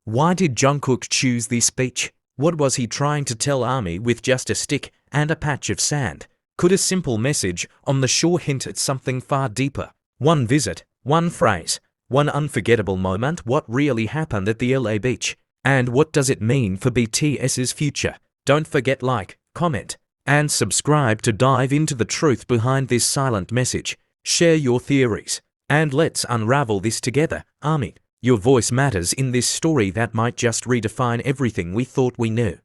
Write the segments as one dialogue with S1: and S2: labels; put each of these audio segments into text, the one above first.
S1: Why did Jungkook choose this beach? What was he trying to tell ARMY with just a stick and a patch of sand? Could a simple message on the shore hint at something far deeper? One visit, one phrase, one unforgettable moment. What really happened at the LA beach? And what does it mean for BTS's future? Don't forget like, comment, and subscribe to dive into the truth behind this silent message. Share your theories, and let's unravel this together. ARMY, your voice matters in this story that might just redefine everything we thought we knew.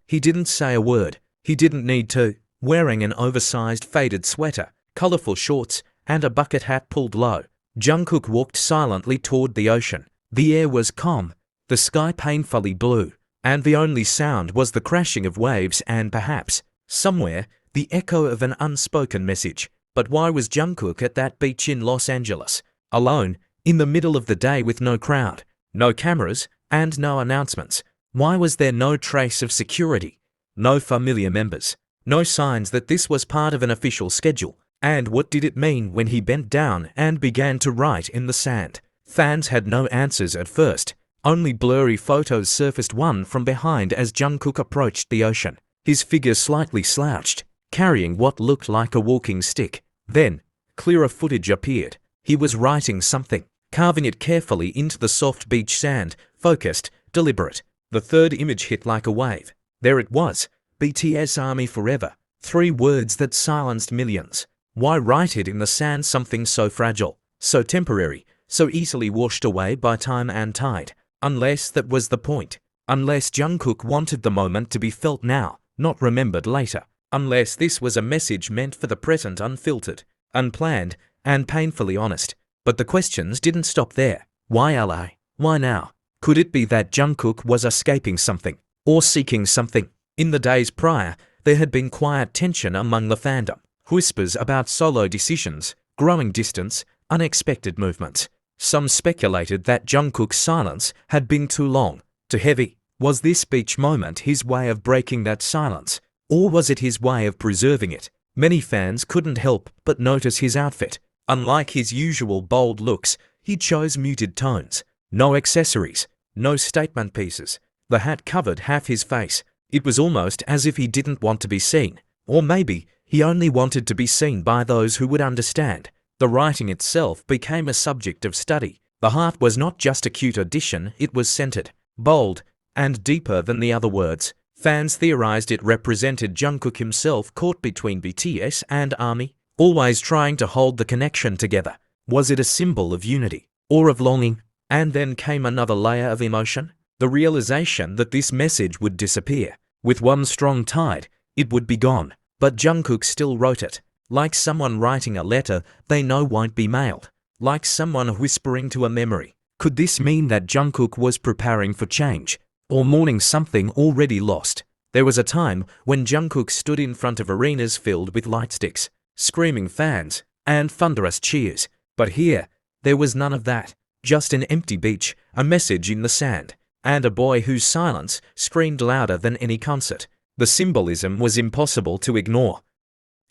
S1: He didn't say a word. He didn't need to. Wearing an oversized faded sweater, colorful shorts, and a bucket hat pulled low, Jungkook walked silently toward the ocean. The air was calm, the sky painfully blue, and the only sound was the crashing of waves and perhaps, somewhere, the echo of an unspoken message. But why was Jungkook at that beach in Los Angeles, alone, in the middle of the day with no crowd, no cameras, and no announcements? Why was there no trace of security, no familiar members, no signs that this was part of an official schedule? And what did it mean when he bent down and began to write in the sand? Fans had no answers at first. Only blurry photos surfaced, one from behind as Jungkook approached the ocean, his figure slightly slouched, carrying what looked like a walking stick. Then, clearer footage appeared. He was writing something, carving it carefully into the soft beach sand, focused, deliberate. The third image hit like a wave. There it was, BTS ARMY Forever. 3 words that silenced millions. Why write it in the sand, something so fragile, so temporary, so easily washed away by time and tide? Unless that was the point. Unless Jungkook wanted the moment to be felt now, not remembered later. Unless this was a message meant for the present, unfiltered, unplanned, and painfully honest. But the questions didn't stop there. Why LA? Why now? Could it be that Jungkook was escaping something, or seeking something? In the days prior, there had been quiet tension among the fandom. Whispers about solo decisions, growing distance, unexpected movements. Some speculated that Jungkook's silence had been too long, too heavy. Was this beach moment his way of breaking that silence? Or was it his way of preserving it? Many fans couldn't help but notice his outfit. Unlike his usual bold looks, he chose muted tones. No accessories, no statement pieces. The hat covered half his face. It was almost as if he didn't want to be seen. Or maybe he only wanted to be seen by those who would understand. The writing itself became a subject of study. The heart was not just a cute addition, it was centered, bold, and deeper than the other words. Fans theorized it represented Jungkook himself, caught between BTS and ARMY, always trying to hold the connection together. Was it a symbol of unity, or of longing? And then came another layer of emotion, the realization that this message would disappear. With one strong tide, it would be gone. But Jungkook still wrote it, like someone writing a letter they know won't be mailed, like someone whispering to a memory. Could this mean that Jungkook was preparing for change, or mourning something already lost? There was a time when Jungkook stood in front of arenas filled with lightsticks, screaming fans, and thunderous cheers. But here, there was none of that. Just an empty beach, a message in the sand, and a boy whose silence screamed louder than any concert. The symbolism was impossible to ignore.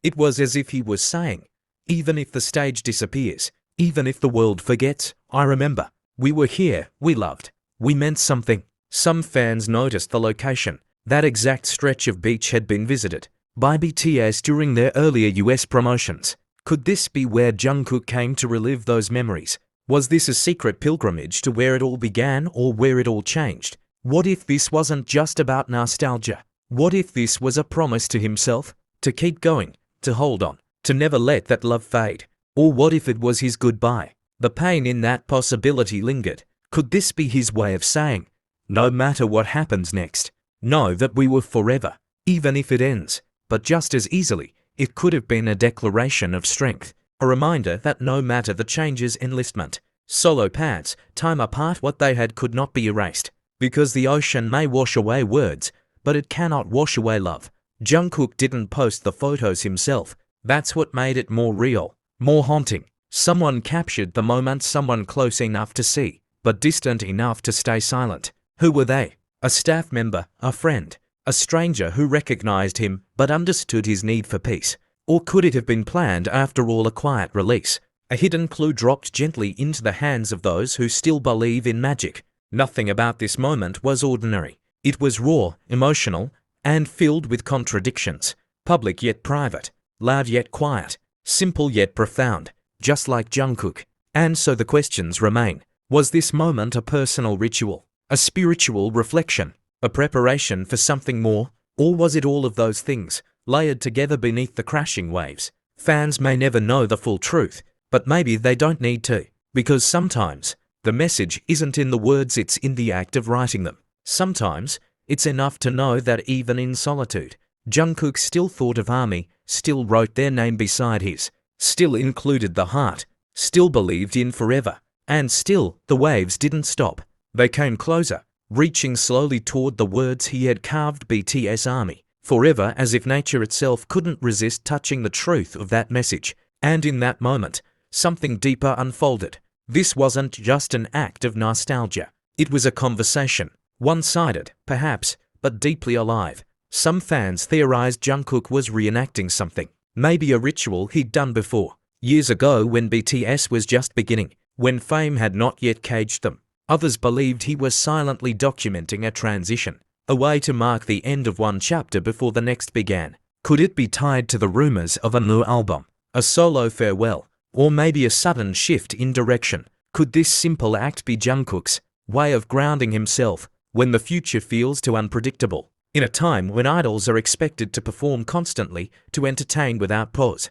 S1: It was as if he was saying, even if the stage disappears, even if the world forgets, I remember. We were here, we loved, we meant something. Some fans noticed the location. That exact stretch of beach had been visited by BTS during their earlier US promotions. Could this be where Jungkook came to relive those memories? Was this a secret pilgrimage to where it all began, or where it all changed? What if this wasn't just about nostalgia? What if this was a promise to himself, to keep going, to hold on, to never let that love fade? Or what if it was his goodbye? The pain in that possibility lingered. Could this be his way of saying, no matter what happens next, know that we were forever, even if it ends? But just as easily, it could have been a declaration of strength, a reminder that no matter the changes, enlistment, solo paths, time apart, what they had could not be erased. Because the ocean may wash away words, but it cannot wash away love. Jungkook didn't post the photos himself. That's what made it more real, more haunting. Someone captured the moment, someone close enough to see, but distant enough to stay silent. Who were they? A staff member, a friend, a stranger who recognized him but understood his need for peace? Or could it have been planned after all, a quiet release? A hidden clue dropped gently into the hands of those who still believe in magic. Nothing about this moment was ordinary. It was raw, emotional, and filled with contradictions. Public yet private, loud yet quiet, simple yet profound, just like Jungkook. And so the questions remain. Was this moment a personal ritual, a spiritual reflection, a preparation for something more? Or was it all of those things, layered together beneath the crashing waves? Fans may never know the full truth, but maybe they don't need to, because sometimes the message isn't in the words, it's in the act of writing them. Sometimes it's enough to know that even in solitude, Jungkook still thought of ARMY, still wrote their name beside his, still included the heart, still believed in forever, and still the waves didn't stop. They came closer, reaching slowly toward the words he had carved: BTS ARMY, forever, as if nature itself couldn't resist touching the truth of that message. And in that moment, something deeper unfolded. This wasn't just an act of nostalgia. It was a conversation, one-sided, perhaps, but deeply alive. Some fans theorized Jungkook was reenacting something, maybe a ritual he'd done before, years ago when BTS was just beginning, when fame had not yet caged them. Others believed he was silently documenting a transition, a way to mark the end of one chapter before the next began. Could it be tied to the rumors of a new album, a solo farewell, or maybe a sudden shift in direction? Could this simple act be Jungkook's way of grounding himself when the future feels too unpredictable? In a time when idols are expected to perform constantly, to entertain without pause.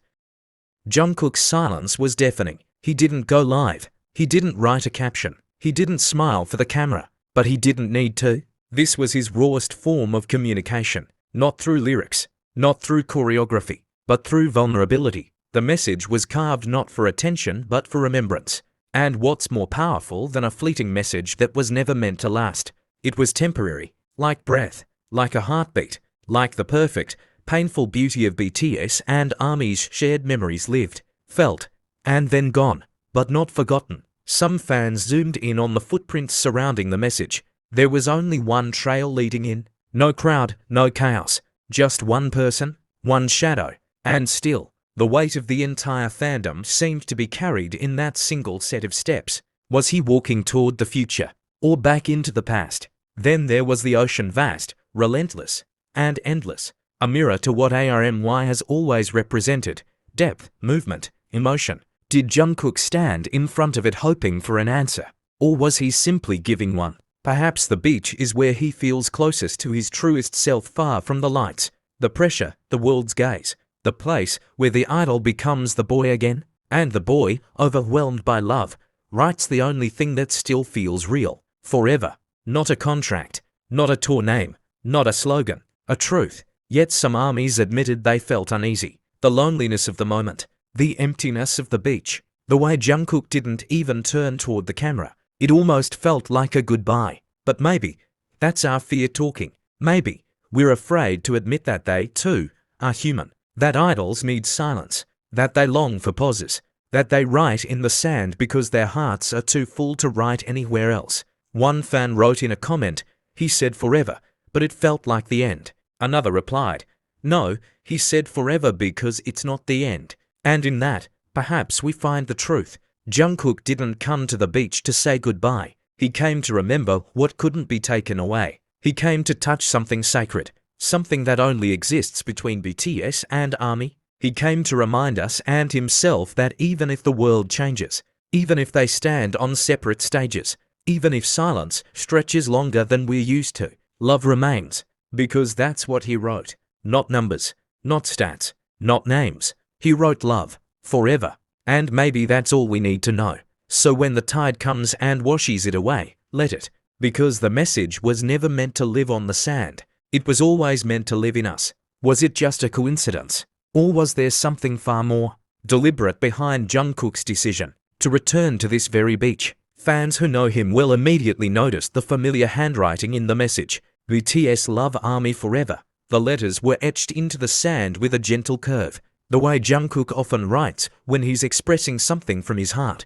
S1: Jungkook's silence was deafening. He didn't go live. He didn't write a caption. He didn't smile for the camera. But he didn't need to. This was his rawest form of communication. Not through lyrics, not through choreography, but through vulnerability. The message was carved not for attention but for remembrance. And what's more powerful than a fleeting message that was never meant to last? It was temporary, like breath, like a heartbeat, like the perfect, painful beauty of BTS and ARMY's shared memories, lived, felt, and then gone, but not forgotten. Some fans zoomed in on the footprints surrounding the message. There was only one trail leading in. No crowd, no chaos, just one person, one shadow, and still, the weight of the entire fandom seemed to be carried in that single set of steps. Was he walking toward the future, or back into the past? Then there was the ocean, vast, relentless, and endless, a mirror to what ARMY has always represented: depth, movement, emotion. Did Jungkook stand in front of it hoping for an answer? Or was he simply giving one? Perhaps the beach is where he feels closest to his truest self, far from the lights, the pressure, the world's gaze, the place where the idol becomes the boy again. And the boy, overwhelmed by love, writes the only thing that still feels real: forever. Not a contract, not a tour name, not a slogan, a truth. Yet some ARMYs admitted they felt uneasy. The loneliness of the moment, the emptiness of the beach, the way Jungkook didn't even turn toward the camera. It almost felt like a goodbye. But maybe that's our fear talking. Maybe we're afraid to admit that they, too, are human. That idols need silence, that they long for pauses, that they write in the sand because their hearts are too full to write anywhere else. One fan wrote in a comment, "He said forever, but it felt like the end." Another replied, "No, he said forever because it's not the end." And in that, perhaps we find the truth. Jungkook didn't come to the beach to say goodbye. He came to remember what couldn't be taken away. He came to touch something sacred, something that only exists between BTS and ARMY. He came to remind us and himself that even if the world changes, even if they stand on separate stages, even if silence stretches longer than we're used to, love remains. Because that's what he wrote. Not numbers, not stats, not names. He wrote love, forever. And maybe that's all we need to know. So when the tide comes and washes it away, let it. Because the message was never meant to live on the sand. It was always meant to live in us. Was it just a coincidence? Or was there something far more deliberate behind Jungkook's decision to return to this very beach? Fans who know him well immediately noticed the familiar handwriting in the message: BTS love ARMY forever. The letters were etched into the sand with a gentle curve, the way Jungkook often writes when he's expressing something from his heart.